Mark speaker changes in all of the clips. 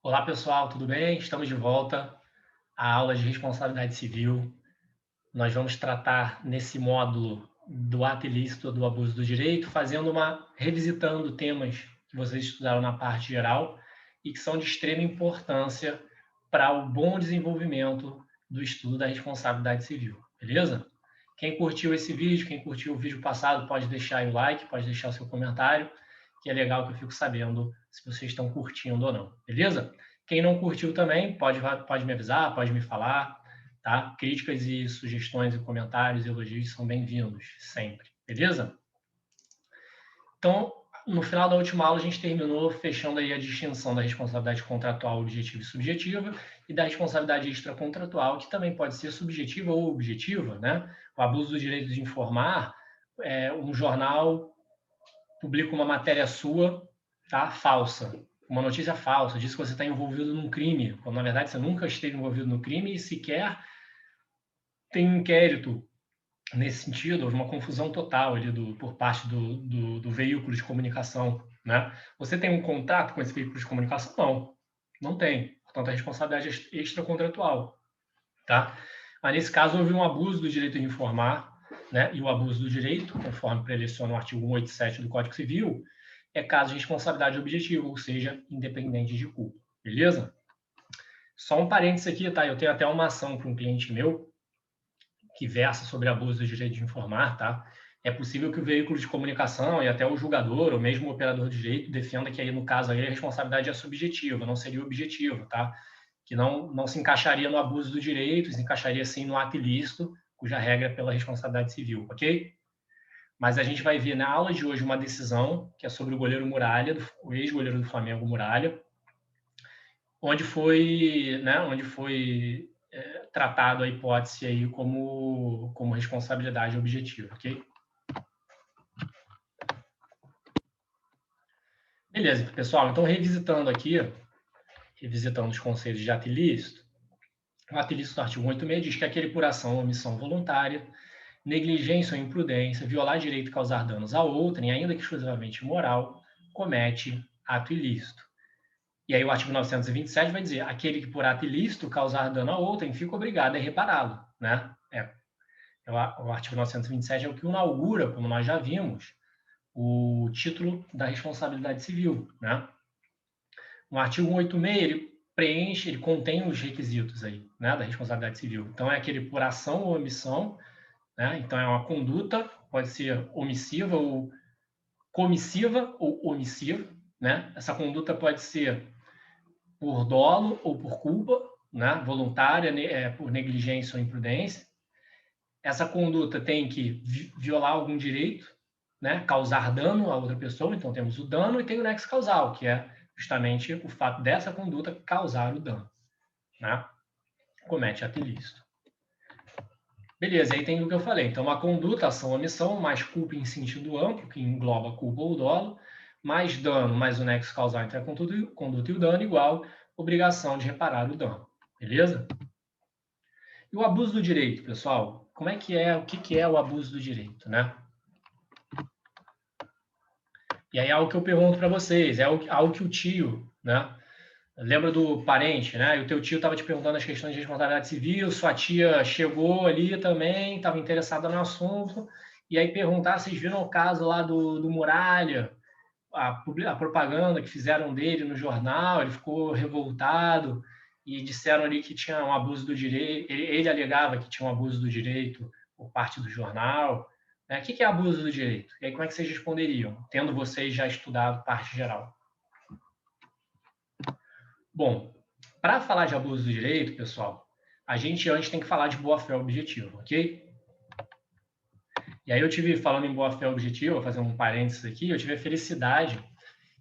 Speaker 1: Olá, pessoal, tudo bem? Estamos de volta à aula de responsabilidade civil. Nós vamos tratar nesse módulo do ato ilícito do abuso do direito, revisitando temas que vocês estudaram na parte geral e que são de extrema importância para o bom desenvolvimento do estudo da responsabilidade civil, beleza? Quem curtiu esse vídeo, quem curtiu o vídeo passado, pode deixar aí o like, pode deixar o seu comentário, que é legal que eu fico sabendo se vocês estão curtindo ou não, beleza? Quem não curtiu também, pode me avisar, pode me falar, tá? Críticas e sugestões e comentários e elogios são bem-vindos, sempre, beleza? Então, no final da última aula, a gente terminou fechando aí a distinção da responsabilidade contratual objetiva e subjetiva e da responsabilidade extracontratual, que também pode ser subjetiva ou objetiva, né? O abuso do direito de informar, um jornal publica uma matéria sua, tá? Falsa, uma notícia falsa, diz que você está envolvido num crime, quando na verdade você nunca esteve envolvido no crime e sequer tem um inquérito nesse sentido. Houve uma confusão total ali por parte do veículo de comunicação, né? Você tem um contrato com esse veículo de comunicação? Não tem. Portanto, a responsabilidade extracontratual, tá? Mas nesse caso houve um abuso do direito de informar, né? E o abuso do direito, conforme preleciona o artigo 187 do Código Civil, é caso de responsabilidade objetiva, ou seja, independente de culpa, beleza? Só um parênteses aqui, tá? Eu tenho até uma ação para um cliente meu que versa sobre abuso do direito de informar, tá? É possível que o veículo de comunicação e até o julgador, ou mesmo o operador de direito, defenda que aí, no caso aí, a responsabilidade é subjetiva, não seria objetiva, tá? Que não se encaixaria no abuso do direito, se encaixaria sim no ato ilícito, cuja regra é pela responsabilidade civil, ok? Mas a gente vai ver na aula de hoje uma decisão que é sobre o goleiro Muralha, o ex-goleiro do Flamengo Muralha, onde foi tratado a hipótese aí como responsabilidade objetiva, ok? Beleza, pessoal. Então, revisitando os conceitos de ato ilícito, o ato ilícito do artigo 186 diz que aquele por ação ou omissão voluntária, negligência ou imprudência, violar direito e causar danos a outrem, ainda que exclusivamente moral, comete ato ilícito. E aí o artigo 927 vai dizer: aquele que por ato ilícito causar dano a outrem fica obrigado a repará-lo, né? O artigo 927 é o que inaugura, como nós já vimos, o título da responsabilidade civil, né? O artigo 186, ele contém os requisitos aí, né, da responsabilidade civil. Então, é aquele por ação ou omissão, né? Então, é uma conduta, pode ser omissiva ou comissiva ou omissiva, né? Essa conduta pode ser por dolo ou por culpa, né? Voluntária, por negligência ou imprudência. Essa conduta tem que violar algum direito, né? Causar dano a outra pessoa. Então, temos o dano e tem o nexo causal, que é justamente o fato dessa conduta causar o dano, né? Comete ato ilícito. Beleza, aí tem o que eu falei. Então, uma conduta, ação, omissão, mais culpa em sentido amplo, que engloba culpa ou dolo, mais dano, mais o nexo causal entre a conduta e o dano, igual obrigação de reparar o dano. Beleza? E o abuso do direito, pessoal? Como é que é, o que é o abuso do direito, né? E aí é algo que eu pergunto para vocês, é algo que o tio, né? Lembra do parente, né? E o teu tio estava te perguntando as questões de responsabilidade civil, sua tia chegou ali também, estava interessada no assunto, e aí perguntar: vocês viram o caso lá do Muralha, a propaganda que fizeram dele no jornal, ele ficou revoltado, e disseram ali que tinha um abuso do direito, ele alegava que tinha um abuso do direito por parte do jornal, né? O que é abuso do direito? E aí como é que vocês responderiam, tendo vocês já estudado parte geral? Bom, para falar de abuso do direito, pessoal, a gente antes tem que falar de boa-fé objetiva, ok? E aí falando em boa-fé objetiva, vou fazer um parênteses aqui, eu tive a felicidade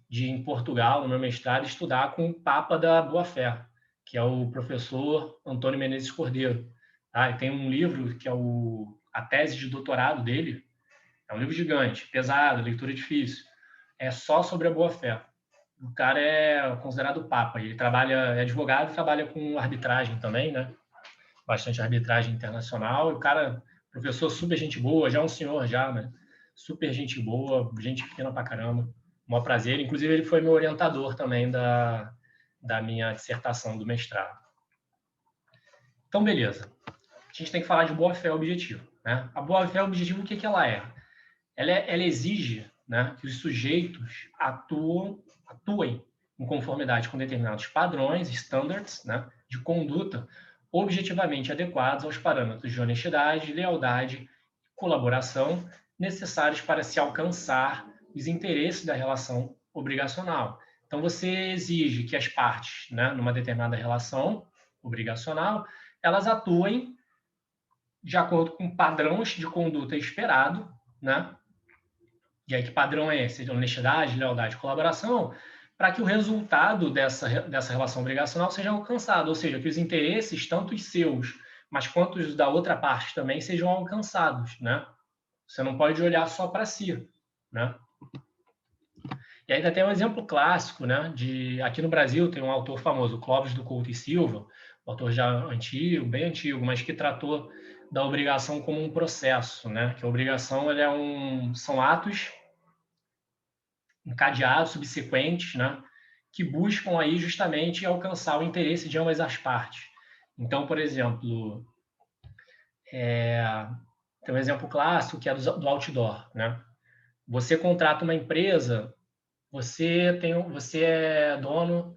Speaker 1: de, em Portugal, no meu mestrado, estudar com o Papa da Boa-Fé, que é o professor Antônio Menezes Cordeiro. Tá? Ele tem um livro que é a tese de doutorado dele, é um livro gigante, pesado, leitura difícil, é só sobre a boa-fé. O cara é considerado papa, ele é advogado e trabalha com arbitragem também, né? Bastante arbitragem internacional. E o cara, professor super gente boa, já é um senhor já, né? Super gente boa, gente fina pra caramba. Um maior prazer. Inclusive, ele foi meu orientador também da minha dissertação do mestrado. Então, beleza. A gente tem que falar de boa-fé objetiva, né? A boa-fé objetiva, o que ela é? Ela exige, né, que os sujeitos atuem em conformidade com determinados padrões, standards, né, de conduta objetivamente adequados aos parâmetros de honestidade, lealdade e colaboração necessários para se alcançar os interesses da relação obrigacional. Então, você exige que as partes, né, numa determinada relação obrigacional, elas atuem de acordo com padrões de conduta esperado, né? E aí, que padrão é esse? Honestidade, lealdade e colaboração, para que o resultado dessa relação obrigacional seja alcançado, ou seja, que os interesses, tanto os seus, mas quanto os da outra parte também, sejam alcançados, né? Você não pode olhar só para si, né? E ainda tem um exemplo clássico, né? Aqui no Brasil tem um autor famoso, Clóvis do Couto e Silva, um autor já antigo, bem antigo, mas que tratou da obrigação como um processo, né? Que a obrigação são atos encadeados, subsequentes, né? Que buscam aí justamente alcançar o interesse de ambas as partes. Então, por exemplo, tem um exemplo clássico que é do outdoor, né? Você contrata uma empresa, você é dono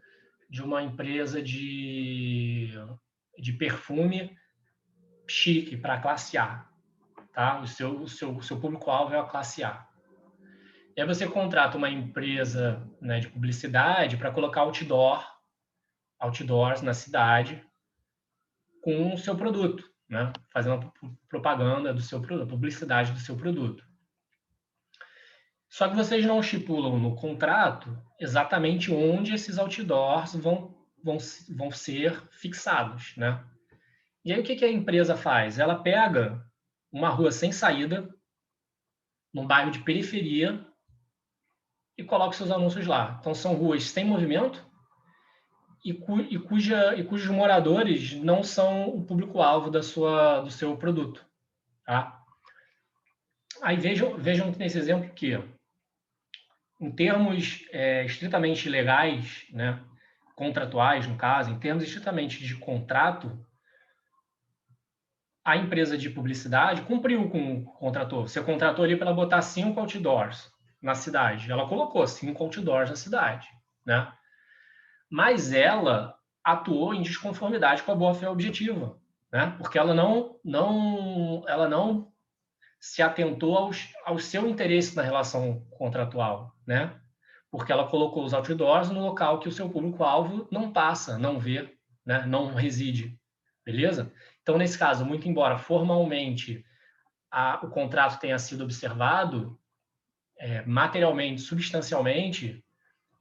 Speaker 1: de uma empresa de perfume chique para a classe A, tá? O seu público-alvo é a classe A. E aí você contrata uma empresa, né, de publicidade para colocar outdoors na cidade com o seu produto, né? Fazendo propaganda do seu produto, publicidade do seu produto. Só que vocês não estipulam no contrato exatamente onde esses outdoors vão ser fixados, né? E aí o que a empresa faz? Ela pega uma rua sem saída, num bairro de periferia, e coloca seus anúncios lá. Então são ruas sem movimento e cujos moradores não são o público-alvo do seu produto, tá? Aí vejam nesse exemplo que, em termos estritamente legais, né, contratuais, no caso, em termos estritamente de contrato, a empresa de publicidade cumpriu com o contrator. Você contratou ali para ela botar 5 outdoors na cidade. Ela colocou 5 outdoors na cidade, né? Mas ela atuou em desconformidade com a boa-fé objetiva, né? Porque ela não se atentou ao seu interesse na relação contratual, né? Porque ela colocou os outdoors no local que o seu público-alvo não passa, não vê, né? Não reside, beleza? Então, nesse caso, muito embora formalmente o contrato tenha sido observado, materialmente, substancialmente,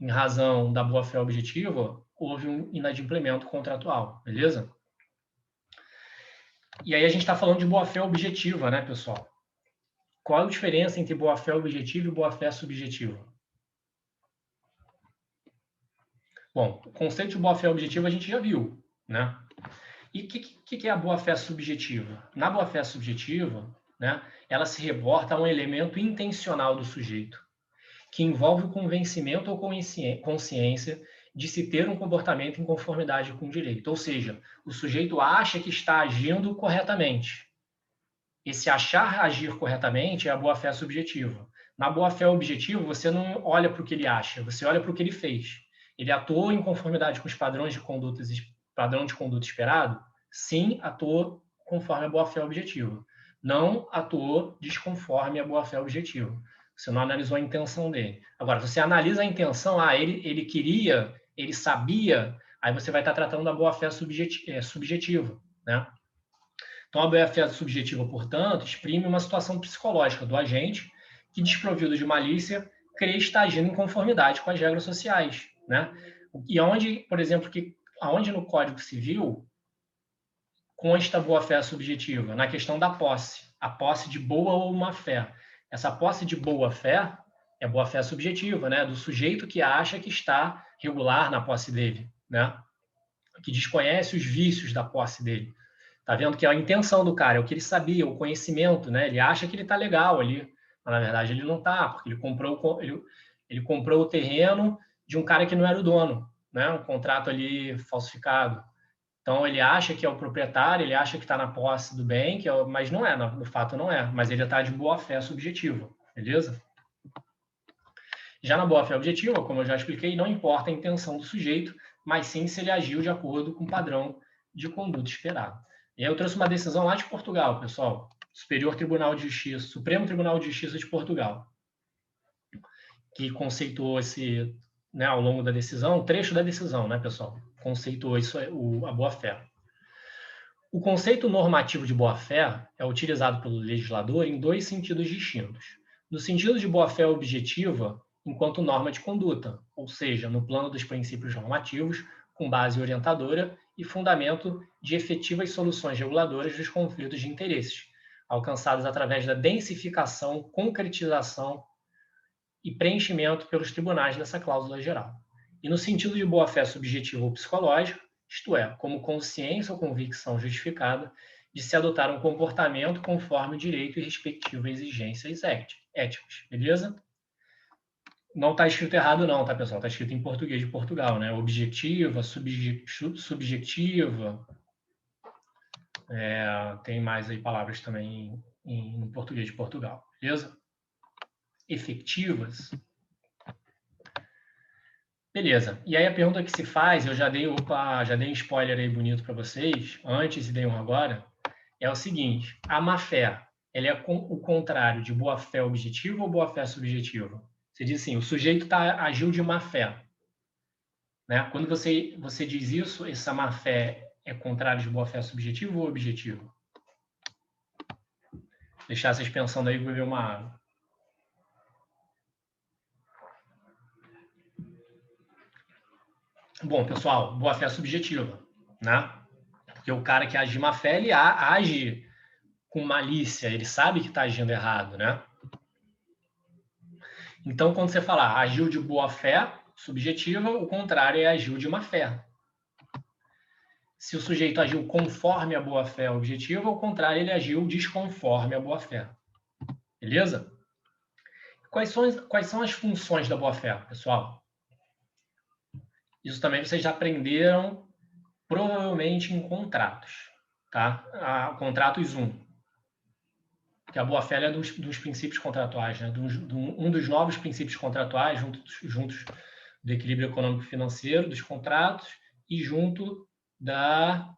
Speaker 1: em razão da boa-fé objetiva, houve um inadimplemento contratual, beleza? E aí a gente está falando de boa-fé objetiva, né, pessoal? Qual a diferença entre boa-fé objetiva e boa-fé subjetiva? Bom, o conceito de boa-fé objetiva a gente já viu, né? E o que é a boa-fé subjetiva? Na boa-fé subjetiva, né, ela se reporta a um elemento intencional do sujeito, que envolve o convencimento ou consciência de se ter um comportamento em conformidade com o direito. Ou seja, o sujeito acha que está agindo corretamente. Esse achar agir corretamente é a boa-fé subjetiva. Na boa-fé objetiva, você não olha para o que ele acha, você olha para o que ele fez. Ele atuou em conformidade com os padrão de conduta esperado? Sim, atuou conforme a boa-fé objetiva. Não atuou desconforme a boa-fé objetiva. Você não analisou a intenção dele. Agora, você analisa a intenção, ele queria, ele sabia, aí você vai estar tratando da boa-fé subjetiva, né? Então, a boa-fé subjetiva, portanto, exprime uma situação psicológica do agente que, desprovido de malícia, crê estar agindo em conformidade com as regras sociais, né? E onde, por exemplo, aonde no Código Civil consta boa-fé subjetiva? Na questão da posse, a posse de boa ou má fé. Essa posse de boa-fé é boa-fé subjetiva, né? Do sujeito que acha que está regular na posse dele, né? Que desconhece os vícios da posse dele. Tá vendo que a intenção do cara é o que ele sabia, o conhecimento, né? Ele acha que ele está legal ali, mas na verdade ele não está, porque ele comprou o terreno de um cara que não era o dono, né? Um contrato ali falsificado. Então, ele acha que é o proprietário, ele acha que está na posse do bem, mas não é, no fato não é. Mas ele está de boa-fé subjetiva, beleza? Já na boa-fé objetiva, como eu já expliquei, não importa a intenção do sujeito, mas sim se ele agiu de acordo com o padrão de conduta esperado. E aí eu trouxe uma decisão lá de Portugal, pessoal. Superior Tribunal de Justiça, Supremo Tribunal de Justiça de Portugal, que conceituou esse, né, ao longo da decisão, trecho da decisão, né, pessoal? Conceituou isso, a boa-fé. O conceito normativo de boa-fé é utilizado pelo legislador em dois sentidos distintos. No sentido de boa-fé objetiva, enquanto norma de conduta, ou seja, no plano dos princípios normativos, com base orientadora e fundamento de efetivas soluções reguladoras dos conflitos de interesses, alcançados através da densificação, concretização e preenchimento pelos tribunais dessa cláusula geral. E no sentido de boa-fé subjetiva ou psicológica, isto é, como consciência ou convicção justificada de se adotar um comportamento conforme o direito e respectivas exigências éticas, beleza? Não está escrito errado não, tá, pessoal? Está escrito em português de Portugal, né? Objetiva, subjetiva, tem mais aí palavras também em português de Portugal, beleza? Efetivas. Beleza. E aí a pergunta que se faz, eu já dei um spoiler aí bonito para vocês, antes e dei um agora, é o seguinte: a má-fé, ela é o contrário de boa-fé objetiva ou boa-fé subjetiva? Você diz assim, o sujeito agiu de má-fé. Né? Quando você diz isso, essa má-fé é contrário de boa-fé subjetiva ou objetiva? Deixar vocês pensando aí, vou beber uma água. Bom, pessoal, boa-fé subjetiva, né? Porque o cara que age de má-fé, ele age com malícia, ele sabe que está agindo errado, né? Então, quando você falar agiu de boa-fé subjetiva, o contrário é agiu de má-fé. Se o sujeito agiu conforme a boa-fé objetiva, o contrário, ele agiu desconforme a boa-fé. Beleza? Quais são as funções da boa-fé, pessoal? Isso também vocês já aprenderam provavelmente em contratos, tá? Contratos 1. Que a boa-fé é dos princípios contratuais, né? Um dos novos princípios contratuais, juntos do equilíbrio econômico-financeiro, dos contratos, e junto da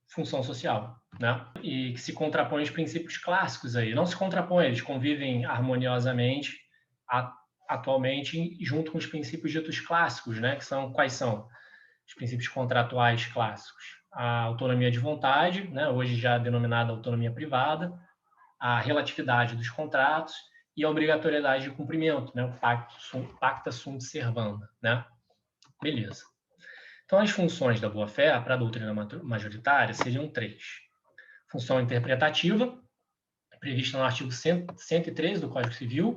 Speaker 1: função social, né? E que se contrapõe aos princípios clássicos aí. Não se contrapõem, eles convivem harmoniosamente atualmente junto com os princípios ditos clássicos, né? Que são quais são? Os princípios contratuais clássicos. A autonomia de vontade, né? Hoje já denominada autonomia privada, a relatividade dos contratos e a obrigatoriedade de cumprimento, né? O pacta sunt servanda, né? Beleza. Então, as funções da boa-fé para a doutrina majoritária seriam 3. Função interpretativa, prevista no artigo 113 do Código Civil,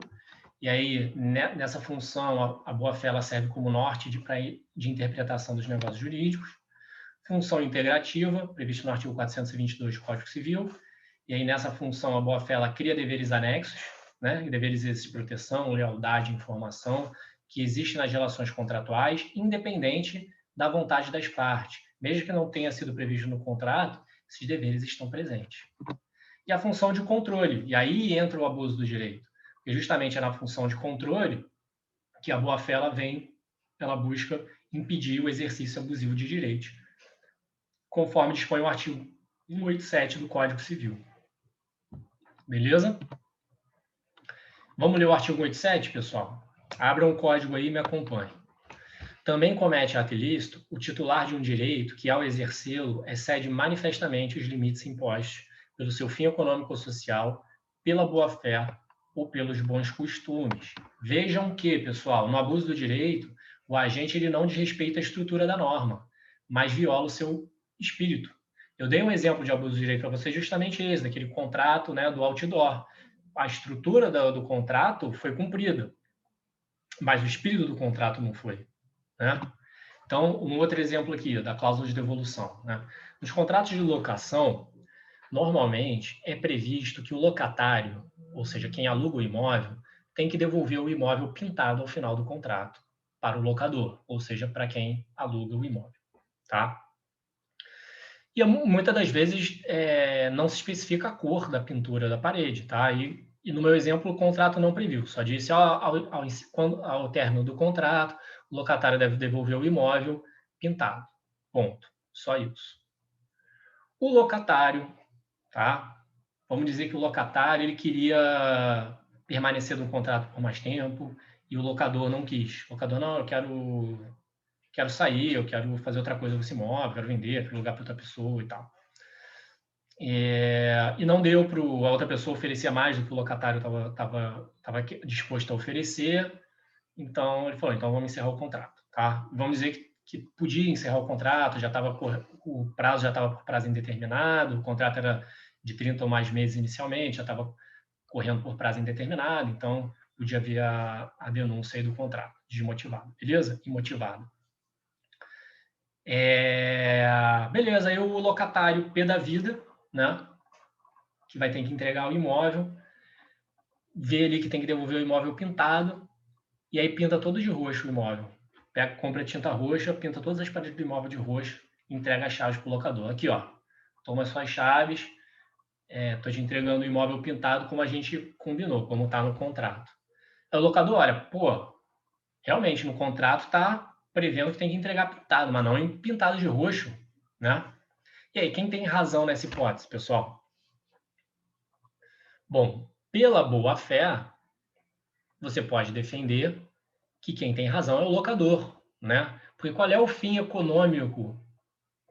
Speaker 1: e aí, nessa função, a boa-fé serve como norte de interpretação dos negócios jurídicos. Função integrativa, prevista no artigo 422 do Código Civil, e aí nessa função a boa-fé cria deveres anexos, né? Deveres de proteção, lealdade, informação, que existem nas relações contratuais, independente da vontade das partes. Mesmo que não tenha sido previsto no contrato, esses deveres estão presentes. E a função de controle, e aí entra o abuso do direito. Porque justamente é na função de controle que a boa-fé ela busca impedir o exercício abusivo de direitos, conforme dispõe o artigo 187 do Código Civil. Beleza? Vamos ler o artigo 187, pessoal? Abram o código aí e me acompanhem. Também comete ato ilícito o titular de um direito que, ao exercê-lo, excede manifestamente os limites impostos pelo seu fim econômico ou social, pela boa-fé ou pelos bons costumes. Vejam que, pessoal, no abuso do direito, o agente ele não desrespeita a estrutura da norma, mas viola o seu espírito. Eu dei um exemplo de abuso de direito para vocês, justamente esse, daquele contrato, né, do outdoor. A estrutura do contrato foi cumprida, mas o espírito do contrato não foi, né? Então, um outro exemplo aqui, da cláusula de devolução, né? Nos contratos de locação, normalmente é previsto que o locatário, ou seja, quem aluga o imóvel, tem que devolver o imóvel pintado ao final do contrato, para o locador, ou seja, para quem aluga o imóvel, tá? E muitas das vezes não se especifica a cor da pintura da parede, tá? E no meu exemplo, o contrato não previu, só disse ao término do contrato, o locatário deve devolver o imóvel pintado. Ponto. Só isso. O locatário, tá? Vamos dizer que o locatário ele queria permanecer no contrato por mais tempo e o locador não quis. O locador, não, eu quero sair, eu quero fazer outra coisa com esse imóvel, quero vender, quero alugar para outra pessoa e tal. E não deu para a outra pessoa oferecer mais do que o locatário estava disposto a oferecer. Então, ele falou, então vamos encerrar o contrato. Tá? Vamos dizer que podia encerrar o contrato, o prazo já estava por prazo indeterminado, o contrato era de 30 ou mais meses inicialmente, já estava correndo por prazo indeterminado, então podia haver a denúncia aí do contrato, desmotivado. Beleza? Imotivado. Beleza, aí o locatário pé da vida, né, que vai ter que entregar o imóvel, vê ali que tem que devolver o imóvel pintado, e aí pinta todo de roxo o imóvel. Compra tinta roxa, pinta todas as paredes do imóvel de roxo, entrega as chaves para o locador. Aqui, ó, toma suas chaves, estou te entregando o imóvel pintado como a gente combinou, como está no contrato. Aí o locador olha, pô, realmente no contrato está prevendo que tem que entregar pintado, mas não em pintado de roxo, né? E aí, quem tem razão nessa hipótese, pessoal? Bom, pela boa-fé, você pode defender que quem tem razão é o locador, né? Porque qual é o fim econômico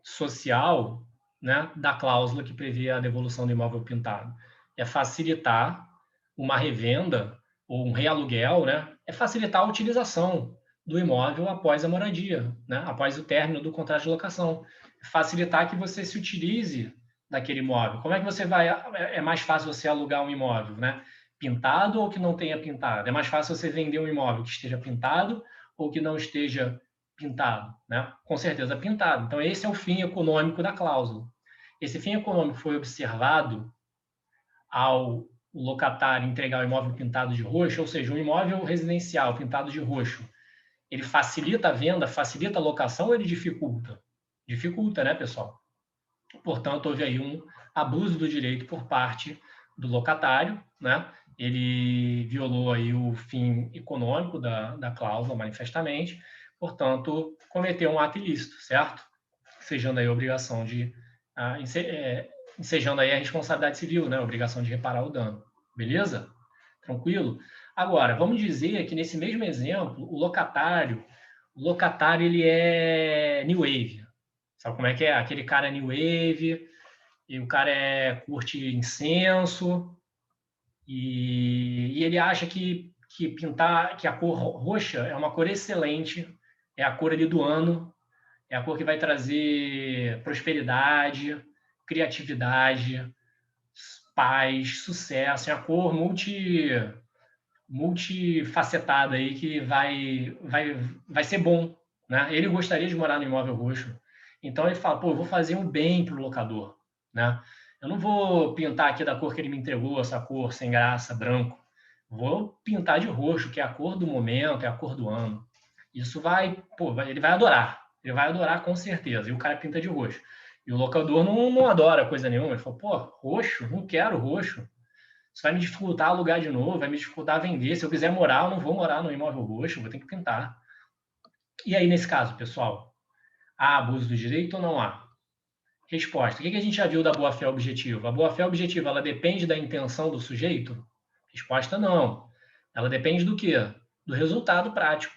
Speaker 1: social, né, da cláusula que prevê a devolução do imóvel pintado? É facilitar uma revenda ou um realuguel, né? É facilitar a utilização do imóvel após a moradia, né? Após o término do contrato de locação. Facilitar que você se utilize daquele imóvel. Como é que você vai... É mais fácil você alugar um imóvel, né? Pintado ou que não tenha pintado? É mais fácil você vender um imóvel que esteja pintado ou que não esteja pintado, né? Com certeza pintado. Então, esse é o fim econômico da cláusula. Esse fim econômico foi observado ao locatário entregar o imóvel pintado de roxo, ou seja, um imóvel residencial pintado de roxo. Ele facilita a venda, facilita a locação ou ele dificulta? Dificulta, né, pessoal? Portanto, houve aí um abuso do direito por parte do locatário, né? Ele violou aí o fim econômico da cláusula manifestamente, portanto, cometeu um ato ilícito, certo? Ensejando aí a obrigação de ensejando aí a responsabilidade civil, né? A obrigação de reparar o dano. Beleza? Tranquilo? Agora, vamos dizer que nesse mesmo exemplo, o locatário ele é New Wave. Sabe como é que é? Aquele cara é New Wave, e o cara curte incenso, e ele acha que a cor roxa é uma cor excelente, é a cor ali do ano, é a cor que vai trazer prosperidade, criatividade, paz, sucesso, é a cor multifacetada aí que vai ser bom, né? Ele gostaria de morar no imóvel roxo, então ele fala, pô, eu vou fazer um bem para o locador, né? Eu não vou pintar aqui da cor que ele me entregou, essa cor sem graça, branco. Vou pintar de roxo, que é a cor do momento, é a cor do ano. Isso ele vai adorar. Ele vai adorar com certeza. E o cara pinta de roxo. E o locador não adora coisa nenhuma. Ele fala, pô, roxo? Não quero roxo. Isso vai me dificultar alugar de novo, vai me dificultar vender. Se eu quiser morar, eu não vou morar no imóvel roxo, vou ter que pintar. E aí, nesse caso, pessoal, há abuso do direito ou não há? Resposta. O que a gente já viu da boa-fé objetiva? A boa-fé objetiva, ela depende da intenção do sujeito? Resposta, não. Ela depende do quê? Do resultado prático.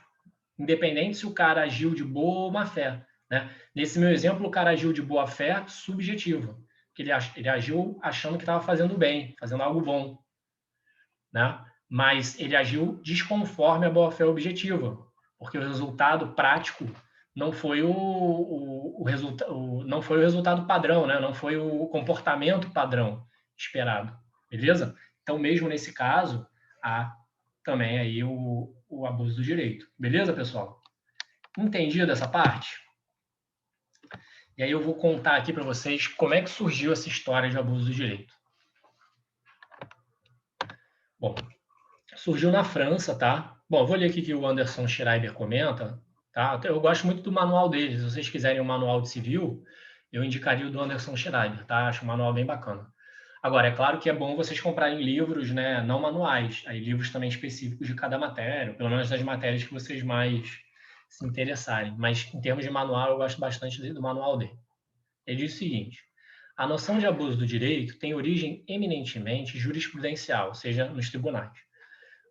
Speaker 1: Independente se o cara agiu de boa ou má fé. Né? Nesse meu exemplo, o cara agiu de boa fé subjetiva. Ele agiu achando que estava fazendo bem, fazendo algo bom. Né? Mas ele agiu desconforme a boa-fé objetiva, porque o resultado prático não foi não foi o resultado padrão, né? Não foi o comportamento padrão esperado, beleza? Então, mesmo nesse caso, há também aí o abuso do direito, beleza, pessoal? Entendido essa parte? E aí eu vou contar aqui para vocês como é que surgiu essa história de abuso do direito. Bom, surgiu na França, tá? Bom, vou ler aqui que o Anderson Schreiber comenta, tá? Eu gosto muito do manual deles. Se vocês quiserem um manual de civil, eu indicaria o do Anderson Schreiber, tá? Acho um manual bem bacana. Agora, é claro que é bom vocês comprarem livros, né, não manuais, aí livros também específicos de cada matéria, pelo menos das matérias que vocês mais se interessarem. Mas, em termos de manual, eu gosto bastante do manual dele. Ele diz o seguinte: a noção de abuso do direito tem origem eminentemente jurisprudencial, ou seja, nos tribunais.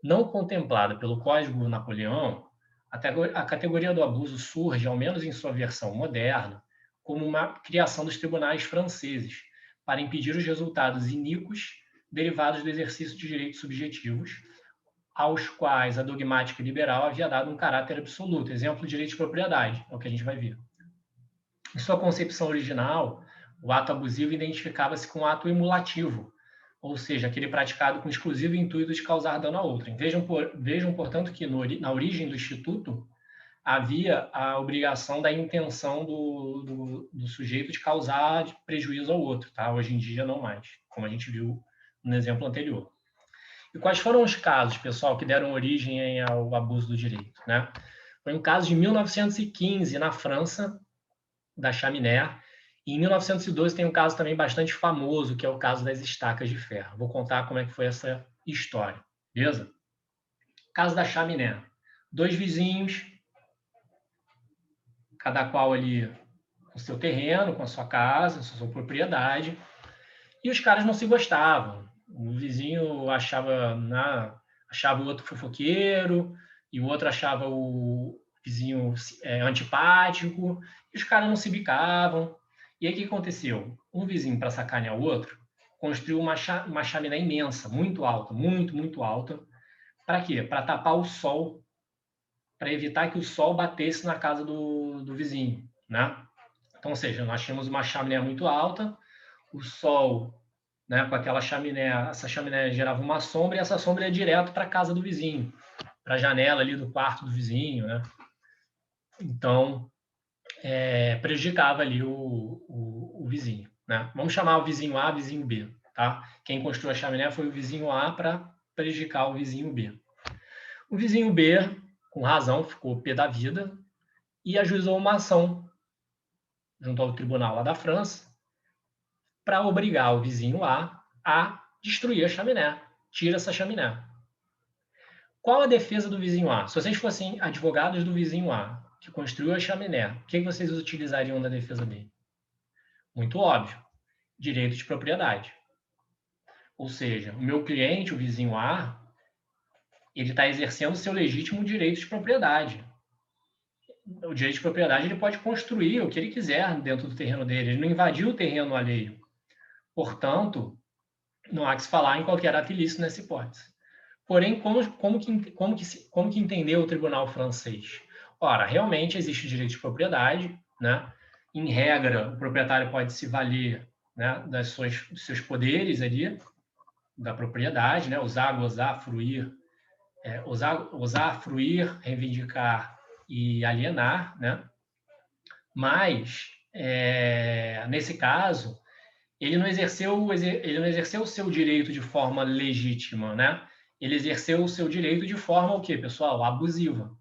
Speaker 1: Não contemplada pelo Código Napoleão, a categoria do abuso surge, ao menos em sua versão moderna, como uma criação dos tribunais franceses para impedir os resultados iníquos derivados do exercício de direitos subjetivos, aos quais a dogmática liberal havia dado um caráter absoluto. Exemplo, direito de propriedade, é o que a gente vai ver. Em sua concepção original, o ato abusivo identificava-se com o ato emulativo, ou seja, aquele praticado com exclusivo intuito de causar dano a outrem. Vejam portanto, que na origem do Instituto havia a obrigação da intenção do sujeito de causar prejuízo ao outro. Tá? Hoje em dia, não mais, como a gente viu no exemplo anterior. E quais foram os casos, pessoal, que deram origem ao abuso do direito? Né? Foi um caso de 1915, na França, da chaminé. E em 1912 tem um caso também bastante famoso, que é o caso das estacas de ferro. Vou contar como é que foi essa história, beleza? Caso da chaminé. 2 vizinhos, cada qual ali com o seu terreno, com a sua casa, a sua propriedade, e os caras não se gostavam. O vizinho achava o outro fofoqueiro, e o outro achava o vizinho antipático, e os caras não se bicavam. E aí o que aconteceu? Um vizinho, para sacanear o outro, construiu uma chaminé imensa, muito alta, muito, muito alta. Para quê? Para tapar o sol, para evitar que o sol batesse na casa do vizinho, né? Então, ou seja, nós tínhamos uma chaminé muito alta, o sol, né, com aquela chaminé, essa chaminé gerava uma sombra e essa sombra ia direto para a casa do vizinho, para a janela ali do quarto do vizinho, né? Então, prejudicava ali o vizinho, né? Vamos chamar o vizinho A, vizinho B, tá? Quem construiu a chaminé foi o vizinho A para prejudicar o vizinho B. O vizinho B, com razão, ficou pé da vida e ajuizou uma ação junto ao tribunal lá da França para obrigar o vizinho A destruir a chaminé. Tira essa chaminé. Qual a defesa do vizinho A? Se vocês fossem advogados do vizinho A, que construiu a chaminé, o que vocês utilizariam na defesa dele? Muito óbvio. Direito de propriedade. Ou seja, o meu cliente, o vizinho A, ele está exercendo o seu legítimo direito de propriedade. O direito de propriedade ele pode construir o que ele quiser dentro do terreno dele. Ele não invadiu o terreno alheio. Portanto, não há que se falar em qualquer ato ilícito nessa hipótese. Porém, como que entendeu o tribunal francês? Ora, realmente existe o direito de propriedade, né? Em regra, o proprietário pode se valer, né, dos seus poderes ali, da propriedade, né? Usar, gozar, fruir, usar, fruir, reivindicar e alienar, né? Mas, nesse caso, ele não exerceu o seu direito de forma legítima, né? Ele exerceu o seu direito de forma o quê, pessoal? Abusiva.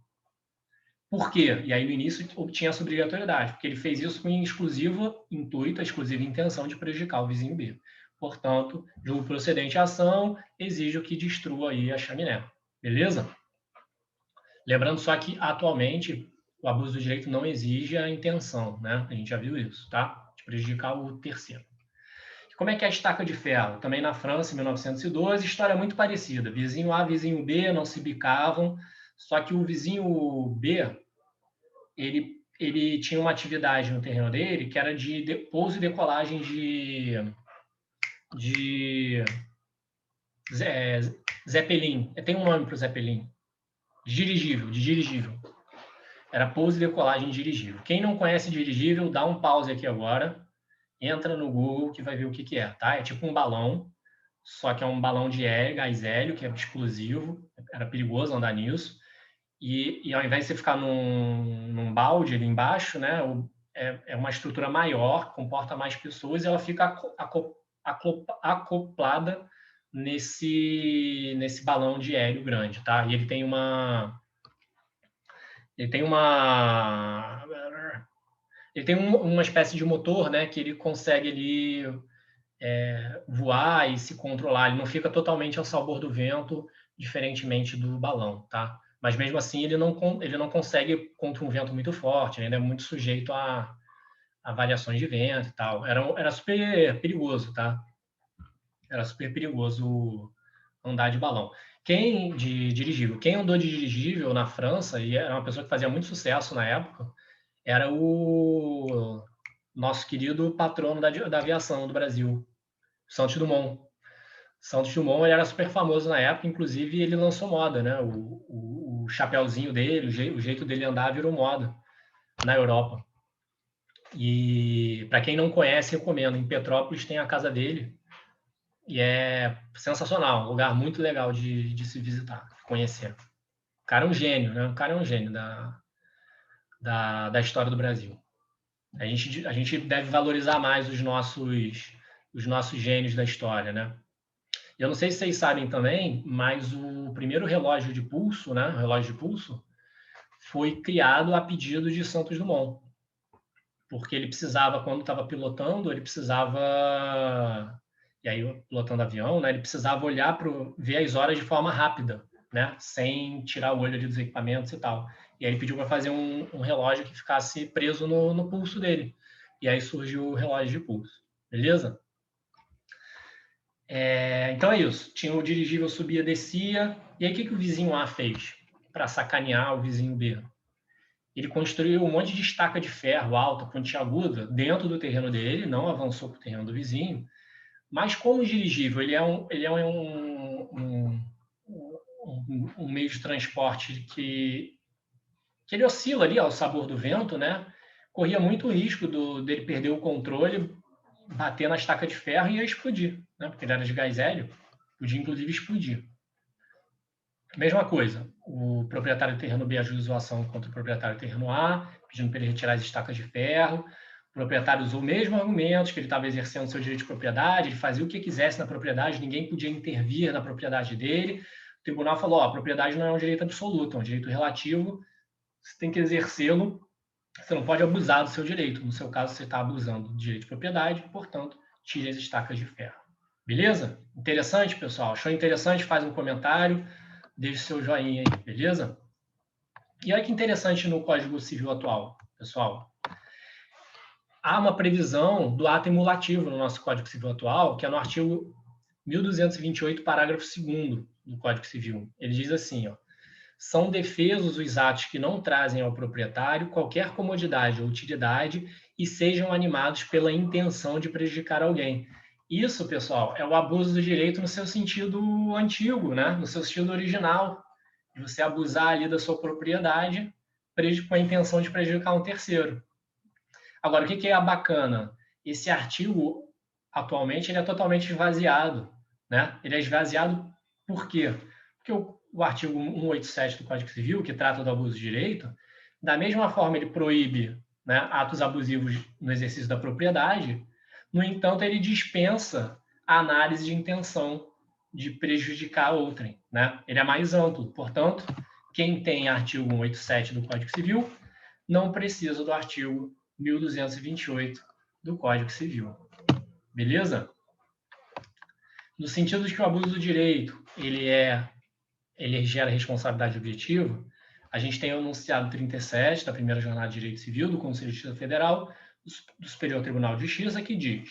Speaker 1: Por quê? E aí no início tinha essa obrigatoriedade, porque ele fez isso com exclusivo intuito, a exclusiva intenção de prejudicar o vizinho B. Portanto, julgo procedente a ação, exijo que destrua aí a chaminé. Beleza? Lembrando só que, atualmente, o abuso do direito não exige a intenção, né? A gente já viu isso, tá? De prejudicar o terceiro. Como é que é a estaca de ferro? Também na França, em 1912, história muito parecida. Vizinho A, vizinho B não se bicavam, só que o vizinho B, ele tinha uma atividade no terreno dele que era de pouso e decolagem de Zeppelin. Tem um nome para o Zeppelin. De dirigível. Era pouso e decolagem dirigível. Quem não conhece dirigível, dá um pause aqui agora, entra no Google que vai ver o que é, tá? É tipo um balão, só que é um balão de hélio, gás hélio, que é explosivo, era perigoso andar nisso, e ao invés de você ficar num balde ali embaixo, né, é uma estrutura maior, comporta mais pessoas, e ela fica acoplada nesse balão de hélio grande, tá? E ele tem uma espécie de motor, né, que ele consegue ali voar e se controlar. Ele não fica totalmente ao sabor do vento, diferentemente do balão, tá? Mas mesmo assim ele não consegue contra um vento muito forte, né? Ele é muito sujeito a variações de vento e tal. Era super perigoso, tá? Era super perigoso andar de balão. De dirigível. Quem andou de dirigível na França, e era uma pessoa que fazia muito sucesso na época, era o nosso querido patrono da aviação do Brasil, Santos Dumont. Santos Dumont ele era super famoso na época, inclusive ele lançou moda, né? O chapéuzinho dele, o jeito dele andar virou moda na Europa. E para quem não conhece, recomendo. Em Petrópolis tem a casa dele e é sensacional, um lugar muito legal de se visitar, conhecer. O cara é um gênio, né? O cara é um gênio da história do Brasil. A gente deve valorizar mais os nossos gênios da história, né? Eu não sei se vocês sabem também, mas o primeiro relógio de pulso, né? O relógio de pulso, foi criado a pedido de Santos Dumont. Porque ele precisava, quando estava pilotando, ele precisava, e aí pilotando avião, né? Ele precisava olhar ver as horas de forma rápida, né? Sem tirar o olho ali dos equipamentos e tal. E aí ele pediu para fazer um relógio que ficasse preso no pulso dele. E aí surgiu o relógio de pulso. Beleza? Então é isso. Tinha o dirigível, subia, descia. E aí o que o vizinho A fez para sacanear o vizinho B? Ele construiu um monte de estaca de ferro alta, pontiaguda, dentro do terreno dele, não avançou para o terreno do vizinho. Mas como dirigível, ele é um meio de transporte que ele oscila ali ao sabor do vento, né? Corria muito risco dele perder o controle, bater na estaca de ferro e ia explodir, né? Porque ele era de gás hélio, podia inclusive explodir. Mesma coisa, o proprietário do terreno B ajuizou a ação contra o proprietário do terreno A, pedindo para ele retirar as estacas de ferro. O proprietário usou o mesmo argumento, que ele estava exercendo seu direito de propriedade, ele fazia o que quisesse na propriedade, ninguém podia intervir na propriedade dele. O tribunal falou, a propriedade não é um direito absoluto, é um direito relativo, você tem que exercê-lo, você não pode abusar do seu direito. No seu caso, você está abusando do direito de propriedade, portanto, tire as estacas de ferro. Beleza? Interessante, pessoal? Achou interessante? Faz um comentário, deixe seu joinha aí, beleza? E olha que interessante no Código Civil atual, pessoal. Há uma previsão do ato emulativo no nosso Código Civil atual, que é no artigo 1228, parágrafo 2º do Código Civil. Ele diz assim, ó, são defesos os atos que não trazem ao proprietário qualquer comodidade ou utilidade e sejam animados pela intenção de prejudicar alguém. Isso, pessoal, é o abuso do direito no seu sentido antigo, né? No seu sentido original, de você abusar ali da sua propriedade com a intenção de prejudicar um terceiro. Agora, o que é bacana? Esse artigo, atualmente, ele é totalmente esvaziado, né? Ele é esvaziado por quê? Porque o artigo 187 do Código Civil, que trata do abuso de direito, da mesma forma ele proíbe, né, atos abusivos no exercício da propriedade, no entanto, ele dispensa a análise de intenção de prejudicar outrem, né? Ele é mais amplo, portanto, quem tem artigo 187 do Código Civil não precisa do artigo 1228 do Código Civil. Beleza? No sentido de que o abuso do direito ele gera responsabilidade objetiva, a gente tem o enunciado 37 da primeira jornada de direito civil do Conselho de Justiça Federal, do Superior Tribunal de Justiça, que diz: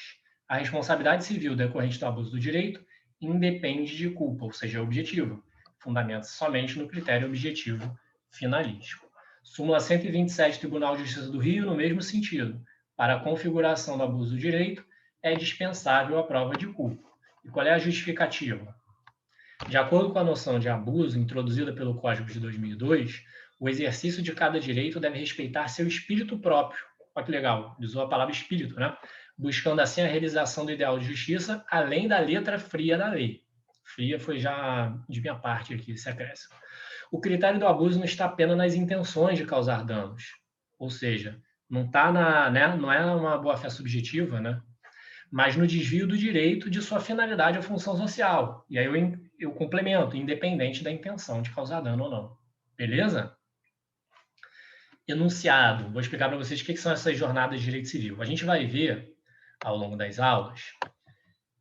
Speaker 1: a responsabilidade civil decorrente do abuso do direito independe de culpa, ou seja, é objetiva, fundamenta-se somente no critério objetivo finalístico. Súmula 127, Tribunal de Justiça do Rio, no mesmo sentido. Para a configuração do abuso do direito, é dispensável a prova de culpa. E qual é a justificativa? De acordo com a noção de abuso introduzida pelo Código de 2002, o exercício de cada direito deve respeitar seu espírito próprio. Olha que legal, ele usou a palavra espírito, né? Buscando assim a realização do ideal de justiça, além da letra fria da lei. Fria foi já de minha parte aqui, esse acréscimo. O critério do abuso não está apenas nas intenções de causar danos, ou seja, não está não é uma boa-fé subjetiva, né? mas no desvio do direito de sua finalidade ou função social. E aí eu complemento, independente da intenção de causar dano ou não. Beleza? Enunciado. Vou explicar para vocês o que são essas jornadas de direito civil. A gente vai ver, ao longo das aulas,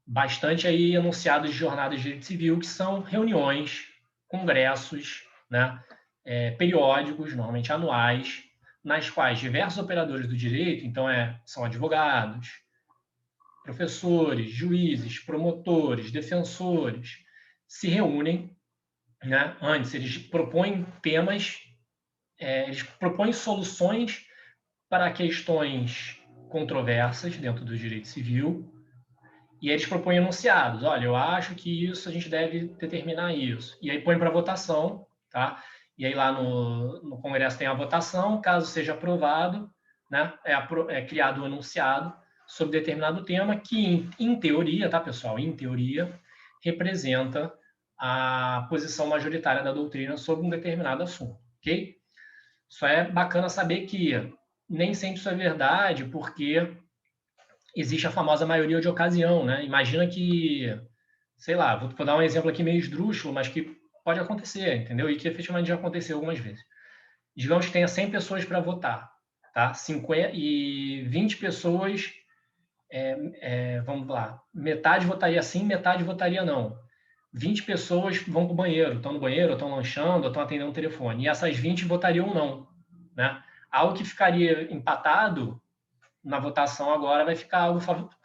Speaker 1: bastante aí enunciados de jornadas de direito civil, que são reuniões, congressos, né, periódicos, normalmente anuais, nas quais diversos operadores do direito, então são advogados, professores, juízes, promotores, defensores, se reúnem, né? Antes, eles propõem temas, eles propõem soluções para questões controversas dentro do direito civil, e eles propõem enunciados. Olha, eu acho que isso a gente deve determinar isso. E aí põe para votação, tá? E aí lá no Congresso tem a votação, caso seja aprovado, né? É criado um enunciado sobre determinado tema que, em teoria, tá, pessoal? Em teoria, representa a posição majoritária da doutrina sobre um determinado assunto, ok? Só é bacana saber que nem sempre isso é verdade, porque existe a famosa maioria de ocasião, né? Imagina que, sei lá, vou dar um exemplo aqui meio esdrúxulo, mas que pode acontecer, entendeu? E que efetivamente já aconteceu algumas vezes. Digamos que tenha 100 pessoas para votar, tá? 50 e 20 pessoas, vamos lá, metade votaria sim, metade votaria não. 20 pessoas vão para o banheiro, estão no banheiro, estão lanchando, estão atendendo o telefone, e essas 20 votariam não, né? Algo que ficaria empatado na votação agora vai ficar algo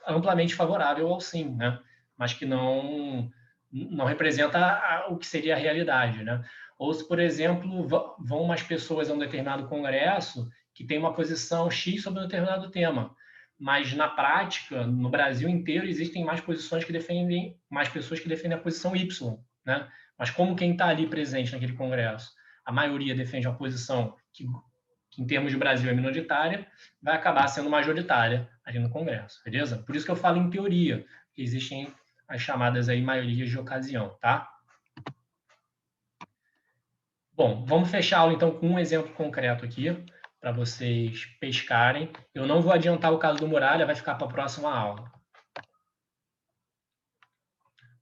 Speaker 1: amplamente favorável ao sim, né? Mas que não representa o que seria a realidade, né? Ou se, por exemplo, vão umas pessoas a um determinado congresso que tem uma posição X sobre um determinado tema, mas na prática, no Brasil inteiro, existem mais posições que defendem, mais pessoas que defendem a posição Y, né? Mas como quem está ali presente naquele congresso, a maioria defende a posição que em termos de Brasil é minoritária, vai acabar sendo majoritária ali no Congresso, beleza? Por isso que eu falo em teoria, que existem as chamadas aí maiorias de ocasião, tá? Bom, vamos fechar a aula então com um exemplo concreto aqui, para vocês pescarem. Eu não vou adiantar o caso do Muralha, vai ficar para a próxima aula.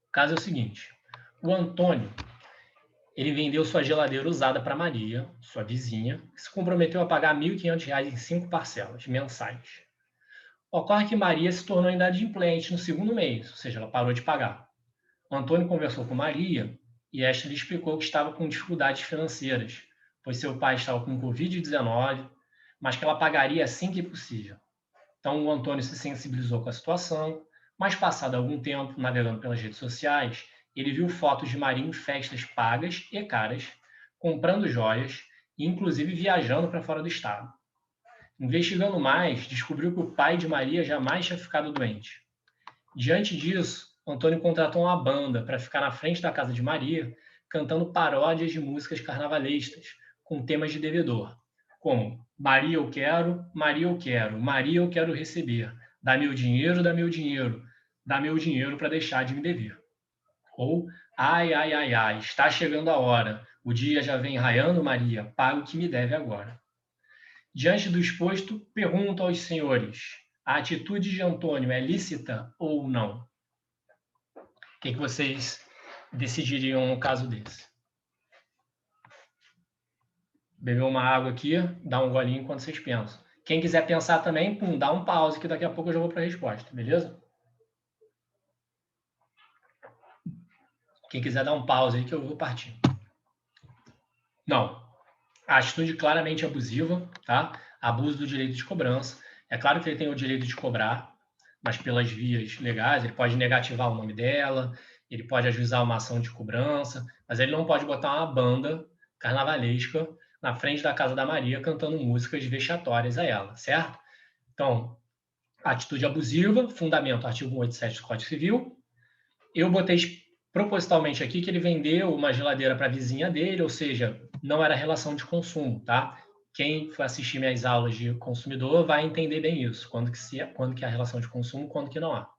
Speaker 1: O caso é o seguinte, o Antônio, ele vendeu sua geladeira usada para Maria, sua vizinha, que se comprometeu a pagar R$ 1.500 em 5 parcelas mensais. Ocorre que Maria se tornou inadimplente no segundo mês, ou seja, ela parou de pagar. O Antônio conversou com Maria e esta lhe explicou que estava com dificuldades financeiras, pois seu pai estava com Covid-19, mas que ela pagaria assim que possível. Então, o Antônio se sensibilizou com a situação, mas passado algum tempo, navegando pelas redes sociais, ele viu fotos de Maria em festas pagas e caras, comprando joias e, inclusive, viajando para fora do estado. Investigando mais, descobriu que o pai de Maria jamais tinha ficado doente. Diante disso, Antônio contratou uma banda para ficar na frente da casa de Maria, cantando paródias de músicas carnavalescas, com temas de devedor, como Maria eu quero, Maria eu quero, Maria eu quero receber, dá meu dinheiro, dá meu dinheiro, dá meu dinheiro para deixar de me dever. Ou ai, ai, ai, ai, está chegando a hora, o dia já vem raiando, Maria, paga o que me deve agora. Diante do exposto, pergunto aos senhores: a atitude de Antônio é lícita ou não? O que vocês decidiriam no caso desse? Beber uma água aqui, dá um golinho enquanto vocês pensam. Quem quiser pensar também, dá um pause, que daqui a pouco eu já vou para a resposta, beleza? Quem quiser dar um pause aí que eu vou partir. Não. A atitude claramente abusiva, tá? Abuso do direito de cobrança. É claro que ele tem o direito de cobrar, mas pelas vias legais, ele pode negativar o nome dela, ele pode ajuizar uma ação de cobrança, mas ele não pode botar uma banda carnavalesca na frente da casa da Maria cantando músicas vexatórias a ela, certo? Então, atitude abusiva, fundamento, artigo 187 do Código Civil. Eu botei propositalmente aqui que ele vendeu uma geladeira para a vizinha dele, ou seja, não era relação de consumo, tá? Quem for assistir minhas aulas de consumidor vai entender bem isso, quando que há relação de consumo, quando que não há.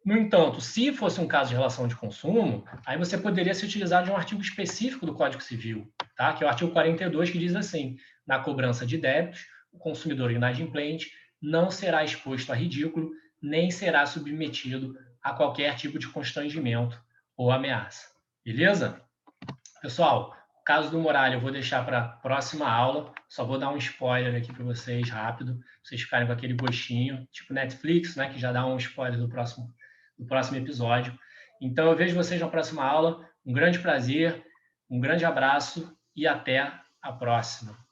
Speaker 1: No entanto, se fosse um caso de relação de consumo, aí você poderia se utilizar de um artigo específico do Código Civil, tá? Que é o artigo 42, que diz assim: na cobrança de débitos, o consumidor inadimplente não será exposto a ridículo nem será submetido a qualquer tipo de constrangimento ou ameaça. Beleza? Pessoal, o caso do Muralha eu vou deixar para a próxima aula, só vou dar um spoiler aqui para vocês rápido, pra vocês ficarem com aquele gostinho, tipo Netflix, né, que já dá um spoiler do próximo episódio. Então eu vejo vocês na próxima aula, um grande prazer, um grande abraço e até a próxima.